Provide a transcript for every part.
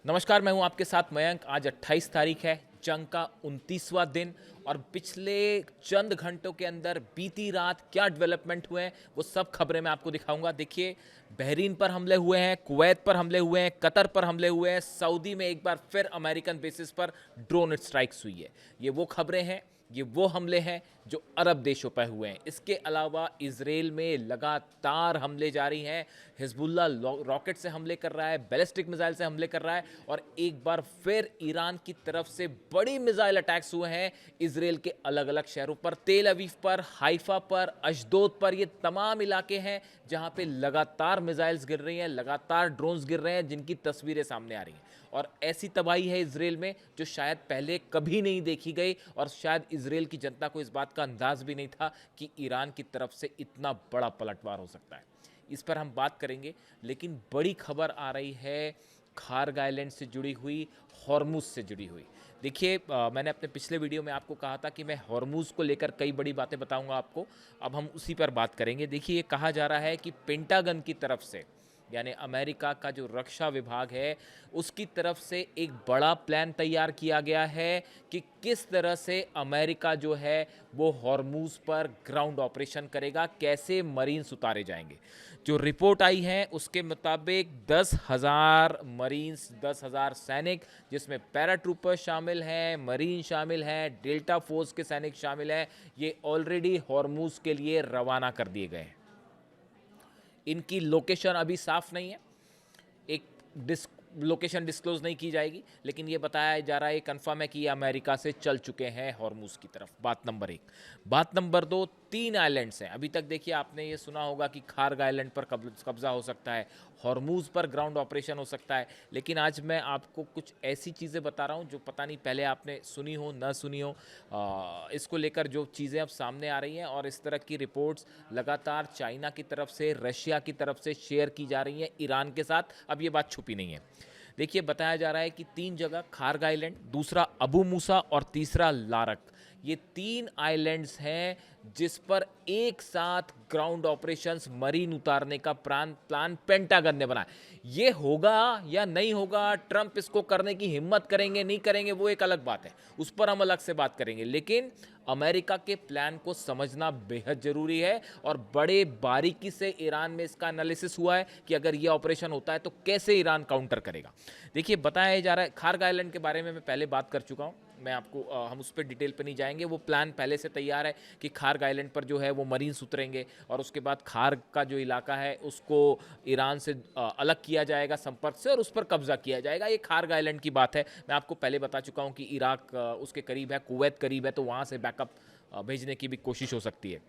नमस्कार, मैं हूं आपके साथ मयंक। आज 28 तारीख है, जंग का 29वां दिन और पिछले चंद घंटों के अंदर बीती रात क्या डेवलपमेंट हुए हैं वो सब खबरें मैं आपको दिखाऊंगा। देखिए, बहरीन पर हमले हुए हैं, कुवैत पर हमले हुए हैं, कतर पर हमले हुए हैं, सऊदी में एक बार फिर अमेरिकन बेसिस पर ड्रोन स्ट्राइक्स हुई है। ये वो खबरें हैं, ये वो हमले हैं जो अरब देशों पर हुए हैं। इसके अलावा इजराइल में लगातार हमले जारी हैं। हिजबुल्ला रॉकेट से हमले कर रहा है, बैलिस्टिक मिसाइल से हमले कर रहा है और एक बार फिर ईरान की तरफ से बड़ी मिसाइल अटैक्स हुए हैं इजराइल के अलग अलग शहरों पर, तेल अवीव पर, हाइफा पर, अशदोद पर। ये तमाम इलाके हैं जहां पे लगातार मिसाइल्स गिर रही हैं, लगातार ड्रोन्स गिर रहे हैं, जिनकी तस्वीरें सामने आ रही हैं। और ऐसी तबाही है इजराइल में जो शायद पहले कभी नहीं देखी गई और शायद इजराइल की जनता को इस बात का अंदाज भी नहीं था कि ईरान की तरफ से इतना बड़ा पलटवार हो सकता है। इस पर हम बात करेंगे, लेकिन बड़ी खबर आ रही है खार्ग आइलैंड से जुड़ी हुई, हॉर्मुज से जुड़ी हुई। देखिए, मैंने अपने पिछले वीडियो में आपको कहा था कि मैं हॉर्मुज को लेकर कई बड़ी बातें बताऊंगा आपको। अब हम उसी पर बात करेंगे। देखिए, ये कहा जा रहा है कि पेंटागन की तरफ से, यानी अमेरिका का जो रक्षा विभाग है, उसकी तरफ से एक बड़ा प्लान तैयार किया गया है कि किस तरह से अमेरिका जो है वो हॉर्मुज पर ग्राउंड ऑपरेशन करेगा, कैसे मरीन्स उतारे जाएंगे। जो रिपोर्ट आई है उसके मुताबिक 10,000 मरीन्स, 10,000 सैनिक, जिसमें पैराट्रूपर शामिल हैं, मरीन शामिल हैं, डेल्टा फोर्स के सैनिक शामिल हैं, ये ऑलरेडी हॉर्मुज के लिए रवाना कर दिए गए हैं। इनकी लोकेशन अभी साफ नहीं है, एक लोकेशन डिस्क्लोज नहीं की जाएगी, लेकिन ये बताया जा रहा है, कंफर्म है कि ये अमेरिका से चल चुके हैं हॉर्मुज की तरफ। बात नंबर एक। बात नंबर दो, 3 आइलैंड्स हैं अभी तक। देखिए, आपने ये सुना होगा कि खार्ग आइलैंड पर कब्जा हो सकता है, हॉर्मुज पर ग्राउंड ऑपरेशन हो सकता है, लेकिन आज मैं आपको कुछ ऐसी चीज़ें बता रहा हूँ जो पता नहीं पहले आपने सुनी हो ना सुनी हो। इसको लेकर जो चीज़ें अब सामने आ रही हैं और इस तरह की रिपोर्ट्स लगातार चाइना की तरफ से, रशिया की तरफ से शेयर की जा रही हैं ईरान के साथ। अब ये बात छुपी नहीं है। देखिए, बताया जा रहा है कि 3 जगह, खार्ग आइलैंड, दूसरा अबू मूसा और तीसरा लारक, ये 3 आइलैंड्स हैं जिस पर एक साथ ग्राउंड ऑपरेशंस, मरीन उतारने का प्लान पेंटागन ने बनाया। ये होगा या नहीं होगा, ट्रंप इसको करने की हिम्मत करेंगे नहीं करेंगे, वो एक अलग बात है, उस पर हम अलग से बात करेंगे। लेकिन अमेरिका के प्लान को समझना बेहद जरूरी है और बड़े बारीकी से ईरान में इसका एनालिसिस हुआ है कि अगर ये ऑपरेशन होता है तो कैसे ईरान काउंटर करेगा। देखिए, बताया जा रहा है, खार्ग आइलैंड के बारे में मैं पहले बात कर चुका हूँ, मैं आपको हम उस पर डिटेल पे नहीं जाएंगे। वो प्लान पहले से तैयार है कि खार्ग आइलैंड पर जो है वो मरीन्स उतरेंगे और उसके बाद खार्ग का जो इलाका है उसको ईरान से अलग किया जाएगा संपर्क से और उस पर कब्जा किया जाएगा। ये खार्ग आइलैंड की बात है। मैं आपको पहले बता चुका हूँ कि इराक उसके करीब है, कुवैत करीब है, तो वहाँ से बैकअप भेजने की भी कोशिश हो सकती है।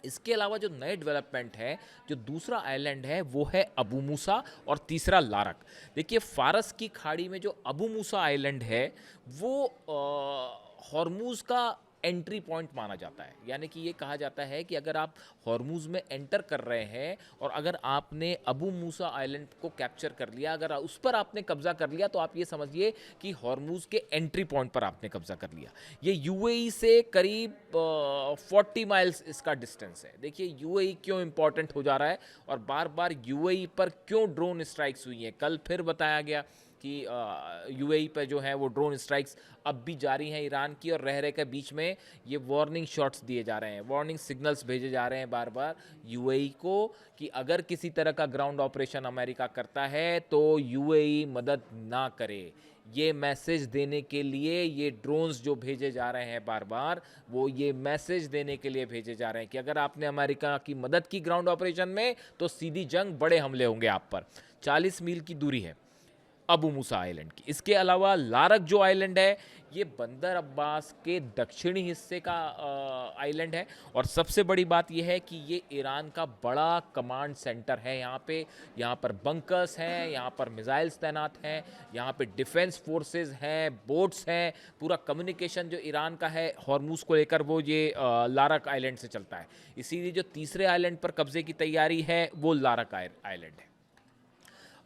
इसके अलावा जो नए डेवलपमेंट है, जो दूसरा आइलैंड है वो है अबू मूसा और तीसरा लारक। देखिए, फारस की खाड़ी में जो अबू मूसा आइलैंड है वो हॉर्मुज का एंट्री पॉइंट माना जाता है। यानी कि ये कहा जाता है कि अगर आप हॉर्मुज में एंटर कर रहे हैं और अगर आपने अबू मूसा आइलैंड को कैप्चर कर लिया, अगर उस पर आपने कब्जा कर लिया, तो आप ये समझिए कि हॉर्मुज के एंट्री पॉइंट पर आपने कब्जा कर लिया। ये यूएई से करीब 40 माइल्स इसका डिस्टेंस है। देखिए, यूएई क्यों इंपॉर्टेंट हो जा रहा है और बार बार यूएई पर क्यों ड्रोन स्ट्राइक्स हुई हैं। कल फिर बताया गया कि यूएई पर जो है वो ड्रोन स्ट्राइक्स अब भी जारी हैं ईरान की, और रह रहे के बीच में ये वार्निंग शॉट्स दिए जा रहे हैं, वार्निंग सिग्नल्स भेजे जा रहे हैं बार बार यूएई को कि अगर किसी तरह का ग्राउंड ऑपरेशन अमेरिका करता है तो यूएई मदद ना करे। ये मैसेज देने के लिए ये ड्रोन्स जो भेजे जा रहे हैं बार बार, वो ये मैसेज देने के लिए भेजे जा रहे हैं कि अगर आपने अमेरिका की मदद की ग्राउंड ऑपरेशन में तो सीधी जंग, बड़े हमले होंगे आप पर। 40 मील की दूरी है अबू मूसा आइलैंड की। इसके अलावा लारक जो आइलैंड है, ये बंदर अब्बास के दक्षिणी हिस्से का आइलैंड है और सबसे बड़ी बात यह है कि ये ईरान का बड़ा कमांड सेंटर है। यहाँ पर बंकर्स हैं, यहाँ पर मिसाइल्स तैनात हैं, यहाँ पे डिफेंस फोर्सेस हैं, बोट्स हैं, पूरा कम्युनिकेशन जो ईरान का है हॉर्मुज को लेकर वो ये लारक आइलैंड से चलता है। इसीलिए जो तीसरे आइलैंड पर कब्जे की तैयारी है वो लारक आइलैंड है।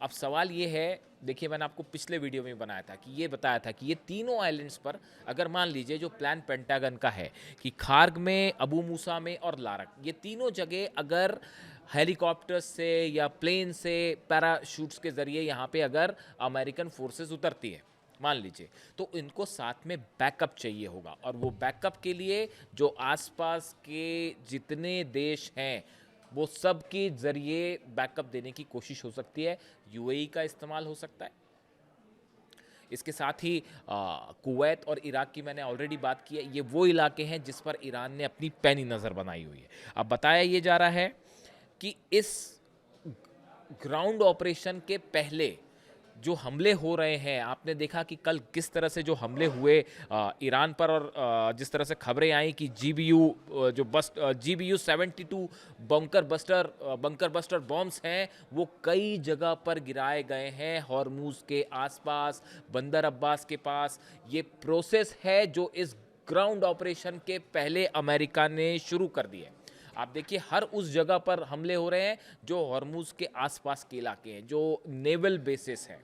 अब सवाल ये है, देखिए, मैंने आपको पिछले वीडियो में बनाया था कि ये बताया था कि ये तीनों आइलैंड्स पर अगर मान लीजिए जो प्लान पेंटागन का है कि खार्ग में, अबू मूसा में और लारक, ये तीनों जगह अगर हेलीकॉप्टर से या प्लेन से, पैराशूट्स के ज़रिए यहाँ पे अगर अमेरिकन फोर्सेस उतरती है मान लीजिए, तो इनको साथ में बैकअप चाहिए होगा, और वो बैकअप के लिए जो आसपास के जितने देश हैं वो सब के ज़रिए बैकअप देने की कोशिश हो सकती है। यूएई का इस्तेमाल हो सकता है। इसके साथ ही कुवैत और इराक की मैंने ऑलरेडी बात की है। ये वो इलाके हैं जिस पर ईरान ने अपनी पैनी नज़र बनाई हुई है। अब बताया ये जा रहा है कि इस ग्राउंड ऑपरेशन के पहले जो हमले हो रहे हैं, आपने देखा कि कल किस तरह से जो हमले हुए ईरान पर, और जिस तरह से खबरें आई कि GBU 72 बंकर बस्टर बॉम्ब्स हैं वो कई जगह पर गिराए गए हैं, हॉर्मूज के आसपास, बंदर अब्बास के पास। ये प्रोसेस है जो इस ग्राउंड ऑपरेशन के पहले अमेरिका ने शुरू कर दी है। आप देखिए हर उस जगह पर हमले हो रहे हैं जो हॉर्मूज के आसपास के इलाके हैं, जो नेवल बेसिस हैं।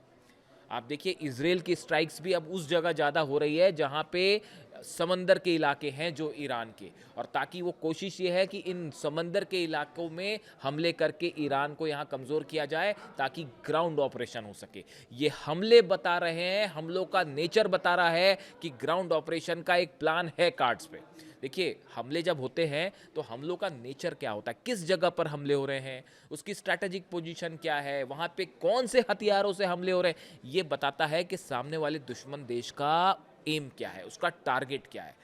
आप देखिए इजराइल की स्ट्राइक्स भी अब उस जगह ज़्यादा हो रही है जहाँ पे समंदर के इलाके हैं जो ईरान के, और ताकि वो कोशिश ये है कि इन समंदर के इलाकों में हमले करके ईरान को यहाँ कमज़ोर किया जाए ताकि ग्राउंड ऑपरेशन हो सके। ये हमले बता रहे हैं, हमलों का नेचर बता रहा है कि ग्राउंड ऑपरेशन का एक प्लान है कार्ड्स पे। देखिए हमले जब होते हैं तो हमलों का नेचर क्या होता है, किस जगह पर हमले हो रहे हैं, उसकी स्ट्रैटेजिक पोजीशन क्या है, वहाँ पे कौन से हथियारों से हमले हो रहे हैं, ये बताता है कि सामने वाले दुश्मन देश का एम क्या है, उसका टारगेट क्या है।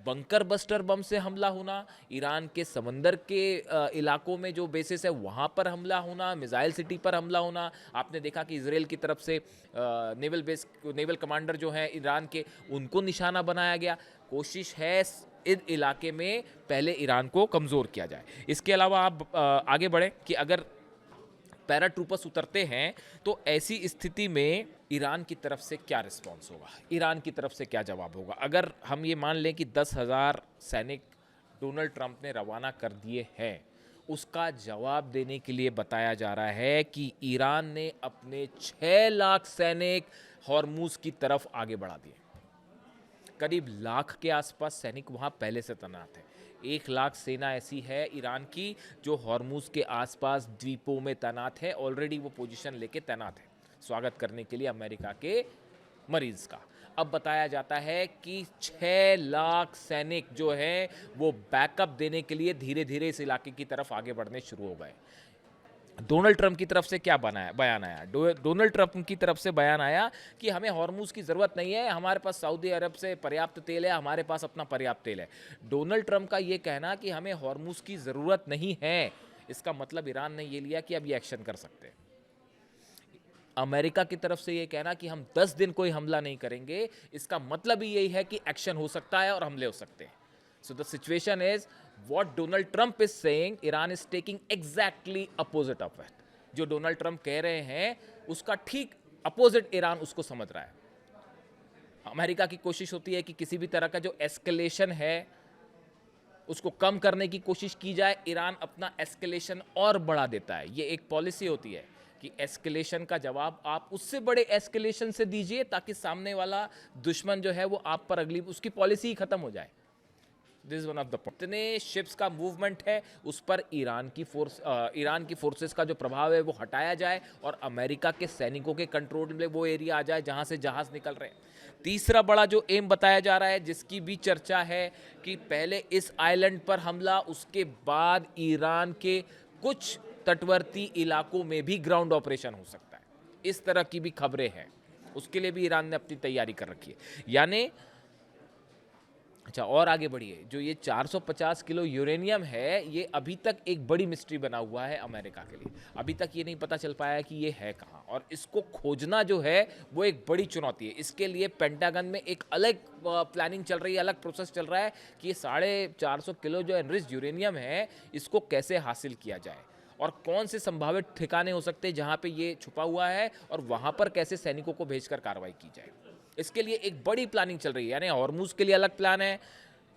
बंकर बस्टर बम से हमला होना, ईरान के समंदर के इलाकों में जो बेसिस है वहाँ पर हमला होना, मिसाइल सिटी पर हमला होना। आपने देखा कि इजराइल की तरफ से नेवल कमांडर जो हैं ईरान के, उनको निशाना बनाया गया। कोशिश है इस इलाके में पहले ईरान को कमज़ोर किया जाए। इसके अलावा आप आगे बढ़ें कि अगर पैराट्रूपर्स उतरते हैं तो ऐसी स्थिति में ईरान की तरफ से क्या रिस्पॉन्स होगा, ईरान की तरफ से क्या जवाब होगा। अगर हम ये मान लें कि 10,000 सैनिक डोनाल्ड ट्रंप ने रवाना कर दिए हैं, उसका जवाब देने के लिए बताया जा रहा है कि ईरान ने अपने 6 लाख सैनिक हॉर्मूज की तरफ आगे बढ़ा दिए। करीब लाख के आसपास सैनिक वहाँ पहले से तैनात है। 1 लाख सेना ऐसी है ईरान की जो हॉर्मूज के आसपास द्वीपों में तैनात है, ऑलरेडी वो पोजीशन लेके तैनात है स्वागत करने के लिए अमेरिका के मरीज का। अब बताया जाता है कि 6 लाख सैनिक जो हैं वो बैकअप देने के लिए धीरे धीरे इस इलाके की तरफ आगे बढ़ने शुरू हो गए। डोनाल्ड ट्रंप की तरफ से क्या बयान आया, डोनाल्ड ट्रंप की तरफ से बयान आया कि हमें हॉर्मूज की ज़रूरत नहीं है, हमारे पास सऊदी अरब से पर्याप्त तेल है, हमारे पास अपना पर्याप्त तेल है। डोनाल्ड ट्रंप का ये कहना कि हमें हॉर्मूज की ज़रूरत नहीं है, इसका मतलब ईरान ने ये लिया कि अब ये एक्शन कर सकते हैं। अमेरिका की तरफ से ये कहना कि हम 10 दिन कोई हमला नहीं करेंगे, इसका मतलब ही यही है कि एक्शन हो सकता है और हमले हो सकते हैं। So the situation is what Donald Trump is saying, Iran is taking exactly opposite of it. जो डोनाल्ड ट्रंप कह रहे हैं उसका ठीक अपोजिट ईरान उसको समझ रहा है। अमेरिका की कोशिश होती है कि किसी भी तरह का जो एस्केलेशन है उसको कम करने की कोशिश की जाए, ईरान अपना एस्केलेशन और बढ़ा देता है। ये एक पॉलिसी होती है कि एस्केलेशन का जवाब आप उससे बड़े एस्केलेशन से दीजिए ताकि सामने वाला दुश्मन जो है वो आप पर अगली उसकी पॉलिसी ही खत्म हो जाए। दिस वन ऑफ द इतने शिप्स का मूवमेंट है उस पर ईरान की फोर्सेस का जो प्रभाव है वो हटाया जाए और अमेरिका के सैनिकों के कंट्रोल में वो एरिया आ जाए जहां से जहाज निकल रहे हैं। तीसरा बड़ा जो एम बताया जा रहा है जिसकी भी चर्चा है कि पहले इस आइलैंड पर हमला, उसके बाद ईरान के कुछ तटवर्ती इलाकों में भी ग्राउंड ऑपरेशन हो सकता है। इस तरह की भी खबरें हैं, उसके लिए भी ईरान ने अपनी तैयारी कर रखी है। यानी अच्छा और आगे बढ़िए, जो ये 450 किलो यूरेनियम है ये अभी तक एक बड़ी मिस्ट्री बना हुआ है अमेरिका के लिए। अभी तक ये नहीं पता चल पाया कि ये है कहाँ, और इसको खोजना जो है वो एक बड़ी चुनौती है। इसके लिए पेंटागन में एक अलग प्लानिंग चल रही है, अलग प्रोसेस चल रहा है कि ये 450 किलो जो एनरिच्ड यूरेनियम है इसको कैसे हासिल किया जाए और कौन से संभावित ठिकाने हो सकते हैं जहाँ पे ये छुपा हुआ है और वहाँ पर कैसे सैनिकों को भेजकर कार्रवाई की जाए। इसके लिए एक बड़ी प्लानिंग चल रही है। यानी हॉर्मूज के लिए अलग प्लान है,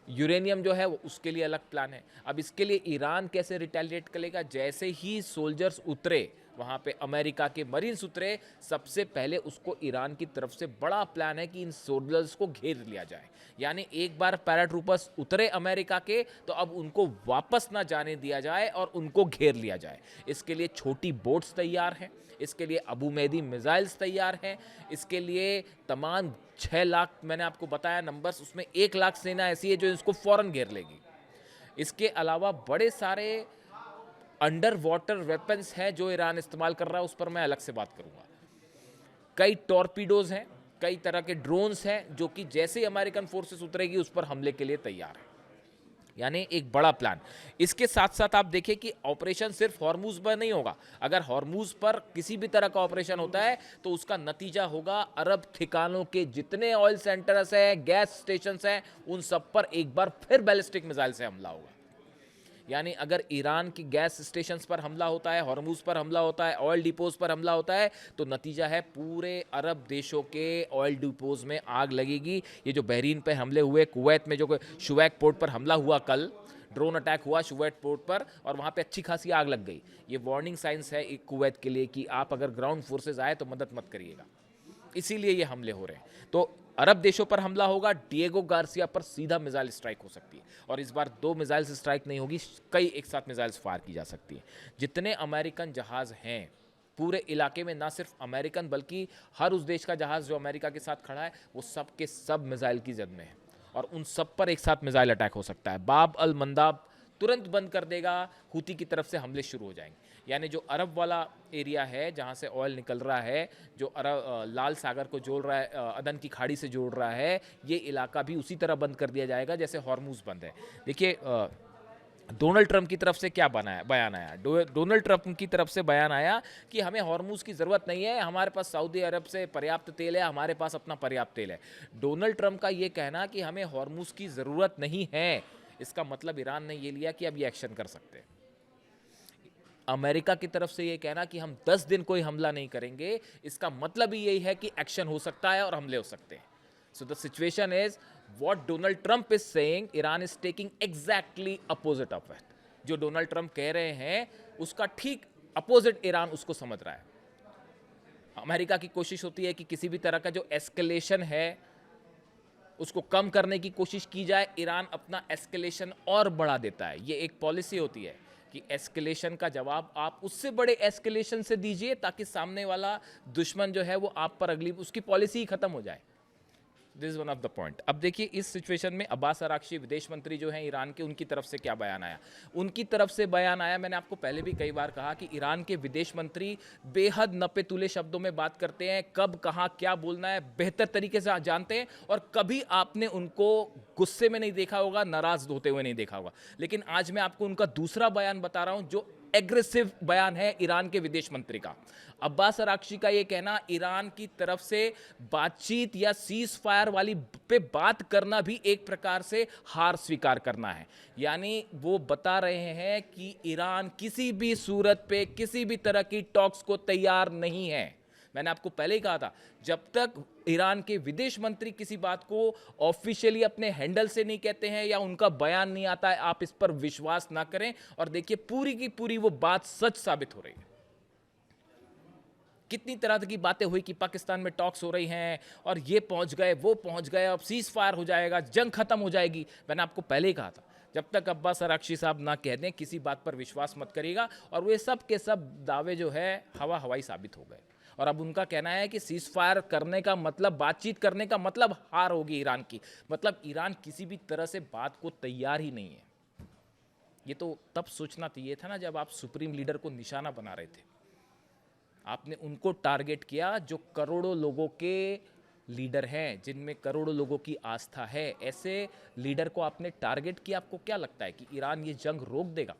यूरेनियम जो है वो उसके लिए अलग प्लान है। अब इसके लिए ईरान कैसे रिटेलिएट करेगा, जैसे ही सोल्जर्स उतरे वहाँ पे अमेरिका के मरीन्स उतरे। सबसे पहले उसको ईरान की तरफ से बड़ा प्लान है कि इन सोल्जर्स को घेर लिया जाए, यानी एक बार पैराट्रूपर्स उतरे अमेरिका के तो अब उनको वापस ना जाने दिया जाए और उनको घेर लिया जाए। इसके लिए छोटी बोट्स तैयार हैं, इसके लिए अबू मेहदी मिसाइल्स तैयार हैं, इसके लिए तमाम 6 लाख मैंने आपको बताया नंबर्स, उसमें 1 लाख सेना ऐसी है जो इसको फौरन घेर लेगी। इसके अलावा बड़े सारे अंडर वाटर वेपन्स हैं जो ईरान इस्तेमाल कर रहा है, उस पर मैं अलग से बात करूंगा। कई टॉर्पीडोज हैं, कई तरह के ड्रोन्स हैं जो कि जैसे ही अमेरिकन फोर्सेस उतरेगी उस पर हमले के लिए तैयार है, यानी एक बड़ा प्लान। इसके साथ साथ आप देखें कि ऑपरेशन सिर्फ हॉर्मूज पर नहीं होगा। अगर हॉर्मूज पर किसी भी तरह का ऑपरेशन होता है तो उसका नतीजा होगा अरब ठिकानों के जितने ऑयल सेंटर्स हैं, गैस स्टेशन हैं, उन सब पर एक बार फिर बैलिस्टिक मिसाइल से हमला होगा। यानी अगर ईरान की गैस स्टेशंस पर हमला होता है, हॉर्मूज पर हमला होता है, ऑयल डिपोज पर हमला होता है, तो नतीजा है पूरे अरब देशों के ऑयल डिपोज में आग लगेगी। ये जो बहरीन पे हमले हुए, कुवैत में जो शुवैक पोर्ट पर हमला हुआ, कल ड्रोन अटैक हुआ शुवैक पोर्ट पर और वहाँ पे अच्छी खासी आग लग गई। ये वार्निंग साइंस है एक कुवैत के लिए कि आप अगर ग्राउंड फोर्सेज आए तो मदद मत करिएगा, इसीलिए ये हमले हो रहे हैं। तो अरब देशों पर हमला होगा, डिएगो गार्सिया पर सीधा मिसाइल स्ट्राइक हो सकती है और इस बार 2 मिसाइल स्ट्राइक नहीं होगी, कई एक साथ मिसाइल्स फायर की जा सकती है। जितने अमेरिकन जहाज हैं पूरे इलाके में, ना सिर्फ अमेरिकन बल्कि हर उस देश का जहाज जो अमेरिका के साथ खड़ा है, वो सब के सब मिसाइल की जद में है और उन सब पर एक साथ मिसाइल अटैक हो सकता है। बाब अल मंदाब तुरंत बंद कर देगा, हूती की तरफ से हमले शुरू हो जाएंगे। यानी जो अरब वाला एरिया है जहाँ से ऑयल निकल रहा है, जो अरब लाल सागर को जोड़ रहा है, अदन की खाड़ी से जोड़ रहा है, ये इलाका भी उसी तरह बंद कर दिया जाएगा जैसे हॉर्मूज बंद है। देखिए डोनाल्ड ट्रंप की तरफ से क्या बयान आया। डोनाल्ड ट्रंप की तरफ से बयान आया कि हमें हॉर्मूज की ज़रूरत नहीं है, हमारे पास सऊदी अरब से पर्याप्त तेल है, हमारे पास अपना पर्याप्त तेल है। डोनाल्ड ट्रंप का ये कहना कि हमें हॉर्मूज की ज़रूरत नहीं है, इसका मतलब ईरान ने ये लिया कि अब ये एक्शन कर सकते हैं। अमेरिका की तरफ से ये कहना कि हम 10 दिन कोई हमला नहीं करेंगे, इसका मतलब ही यही है कि एक्शन हो सकता है और हमले हो सकते हैं। So the situation is what Donald Trump is saying, Iran is taking exactly opposite of it. जो डोनाल्ड ट्रंप कह रहे हैं उसका ठीक अपोजिट ईरान उसको समझ रहा है। अमेरिका की कोशिश होती है कि किसी भी तरह का जो एस्केलेशन है उसको कम करने की कोशिश की जाए, ईरान अपना एस्केलेशन और बढ़ा देता है। ये एक पॉलिसी होती है कि एस्केलेशन का जवाब आप उससे बड़े एस्केलेशन से दीजिए ताकि सामने वाला दुश्मन जो है वो आप पर अगली उसकी पॉलिसी ही खत्म हो जाए। This is one of the point. अब देखिए इस सिचुएशन में अब्बास अराक्ची विदेश मंत्री जो हैं ईरान के, उनकी तरफ से क्या बयान आया। उनकी तरफ से बयान आया, मैंने आपको पहले भी कई बार कहा कि ईरान के विदेश मंत्री बेहद नपे तुले शब्दों में बात करते हैं, कब कहाँ क्या बोलना है बेहतर तरीके से जानते हैं और कभी आपने उनको गुस्से में नहीं देखा होगा, नाराज होते हुए नहीं देखा होगा। लेकिन आज मैं आपको उनका दूसरा बयान बता रहा हूं जो एग्रेसिव बयान है ईरान के विदेश मंत्री का। अब्बास अराक्ची का यह कहना, ईरान की तरफ से बातचीत या सीज फायर वाली पे बात करना भी एक प्रकार से हार स्वीकार करना है। यानी वो बता रहे हैं कि ईरान किसी भी सूरत पे किसी भी तरह की टॉक्स को तैयार नहीं है। मैंने आपको पहले ही कहा था, जब तक ईरान के विदेश मंत्री किसी बात को ऑफिशियली अपने हैंडल से नहीं कहते हैं या उनका बयान नहीं आता है, आप इस पर विश्वास ना करें। और देखिए पूरी की पूरी वो बात सच साबित हो रही है। कितनी तरह की बातें हुई कि पाकिस्तान में टॉक्स हो रही हैं और ये पहुंच गए, वो पहुंच गए, अब सीज फायर हो जाएगा, जंग खत्म हो जाएगी। मैंने आपको पहले ही कहा था, जब तक अब्बास अराक्ची साहब ना कह दें किसी बात पर विश्वास मत करिएगा। और वे सब के सब दावे जो है हवाई साबित हो गए। और अब उनका कहना है कि सीज फायर करने का मतलब, बातचीत करने का मतलब हार होगी ईरान की। मतलब ईरान किसी भी तरह से बात को तैयार ही नहीं है। ये तो तब सोचना चाहिए था ना जब आप सुप्रीम लीडर को निशाना बना रहे थे। आपने उनको टारगेट किया जो करोड़ों लोगों के लीडर हैं, जिनमें करोड़ों लोगों की आस्था है। ऐसे लीडर को आपने टारगेट किया। आपको क्या लगता है कि ईरान ये जंग रोक देगा?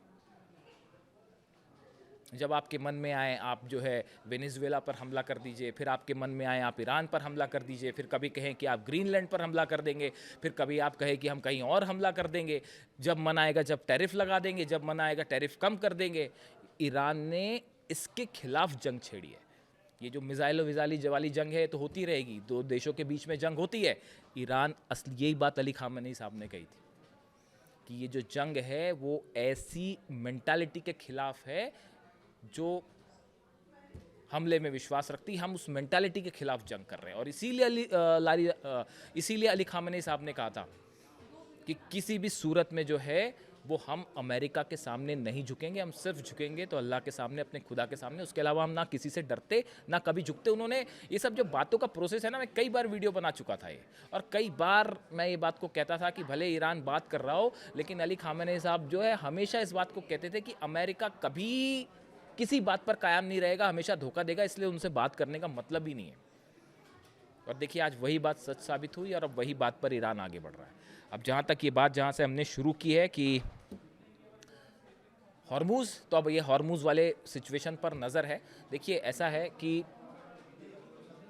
जब आपके मन में आए आप जो है वेनेजुएला पर हमला कर दीजिए, फिर आपके मन में आए आप ईरान पर हमला कर दीजिए, फिर कभी कहें कि आप ग्रीनलैंड पर हमला कर देंगे, फिर कभी आप कहें कि हम कहीं और हमला कर देंगे। जब मन आएगा जब टैरिफ लगा देंगे, जब मन आएगा टैरिफ कम कर देंगे। ईरान ने इसके खिलाफ जंग छेड़ी है। ये जो मिसाइलों विजाली वाली जंग है तो होती रहेगी, दो देशों के बीच में जंग होती है। ईरान असली, यही बात अली खामेनी साहब ने कही थी कि ये जो जंग है वो ऐसी मेंटालिटी के खिलाफ है जो हमले में विश्वास रखती है। हम उस मेंटालिटी के खिलाफ जंग कर रहे हैं और इसीलिए अली खामेनी साहब ने कहा था कि किसी भी सूरत में जो है वो हम अमेरिका के सामने नहीं झुकेंगे, हम सिर्फ झुकेंगे तो अल्लाह के सामने, अपने खुदा के सामने। उसके अलावा हम ना किसी से डरते ना कभी झुकते। उन्होंने ये सब जो बातों का प्रोसेस है ना, मैं कई बार वीडियो बना चुका था ये, और कई बार मैं ये बात को कहता था कि भले ईरान बात कर रहा हो, लेकिन अली खामेनी साहब जो है हमेशा इस बात को कहते थे कि अमेरिका कभी किसी बात पर कायम नहीं रहेगा, हमेशा धोखा देगा, इसलिए उनसे बात करने का मतलब ही नहीं है। और देखिए आज वही बात सच साबित हुई और अब वही बात पर ईरान आगे बढ़ रहा है। अब जहाँ तक ये बात जहाँ से हमने शुरू की है कि हॉर्मूज़, तो अब ये हॉर्मूज़ वाले सिचुएशन पर नज़र है। देखिए ऐसा है कि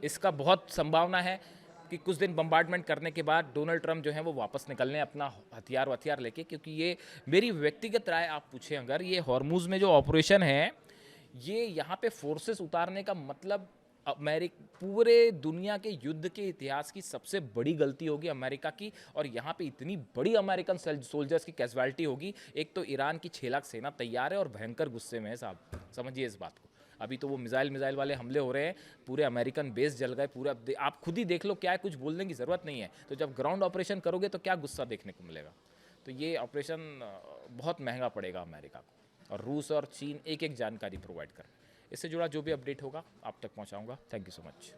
इसका बहुत संभावना है कि कुछ दिन बम्बार्डमेंट करने के बाद डोनाल्ड ट्रंप जो है वो वापस निकलने अपना हथियार लेके, क्योंकि ये मेरी व्यक्तिगत राय आप पूछें अगर, ये हॉर्मूज़ में जो ऑपरेशन है ये यहाँ पे फोर्सेस उतारने का मतलब पूरे दुनिया के युद्ध के इतिहास की सबसे बड़ी गलती होगी अमेरिका की। और यहाँ पे इतनी बड़ी अमेरिकन सोल्जर्स की कैजुअलिटी होगी। एक तो ईरान की 6 लाख सेना तैयार है और भयंकर गुस्से में है साहब, समझिए इस बात को। अभी तो वो मिसाइल वाले हमले हो रहे हैं, पूरे अमेरिकन बेस जल गए पूरा। आप खुद ही देख लो, क्या है, कुछ बोलने की ज़रूरत नहीं है। तो जब ग्राउंड ऑपरेशन करोगे तो क्या गुस्सा देखने को मिलेगा। तो ये ऑपरेशन बहुत महंगा पड़ेगा अमेरिका को, और रूस और चीन एक एक जानकारी प्रोवाइड कर। इससे जुड़ा जो भी अपडेट होगा आप तक पहुंचाऊंगा। Thank you so much.